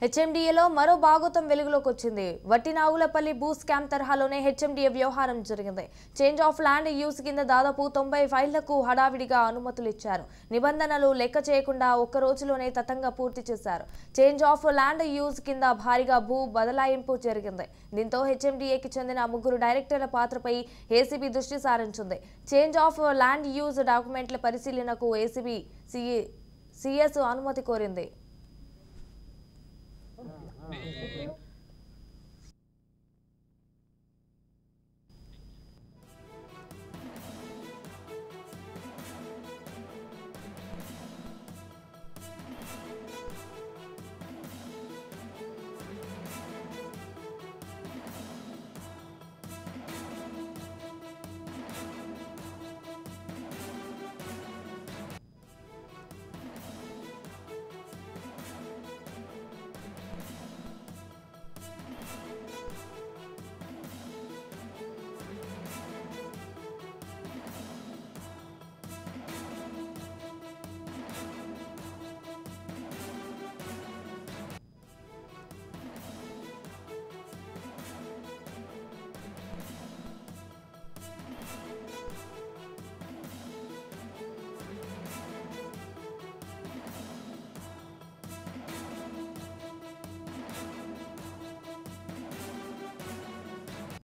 హెచ్ఎండిఏలో మరో భాగోతం వెలుగులోకి వచ్చింది. వట్టినాగులపల్లి భూ స్కామ్ తరహాలోనే హెచ్ఎండిఏ వ్యవహారం జరిగింది. చేంజ్ ఆఫ్ ల్యాండ్ యూజ్ కింద దాదాపు 90 ఫైళ్లకు హడావిడిగా అనుమతులు ఇచ్చారు. నిబంధనలు లెక్క చేయకుండా ఒక్క రోజులోనే తతంగా పూర్తి చేశారు. చేంజ్ ఆఫ్ ల్యాండ్ యూజ్ కింద భారీగా భూ బదలాయింపు జరిగింది. దీంతో హెచ్ఎండిఏకి చెందిన 3 డైరెక్టర్ల పాత్రపై ఏసీబీ దృష్టి సారించింది. చేంజ్ ఆఫ్ ల్యాండ్ యూజ్ డాక్యుమెంట్ల పరిశీలనకు ఏసీబీ సిఎస్ అనుమతి కోరింది.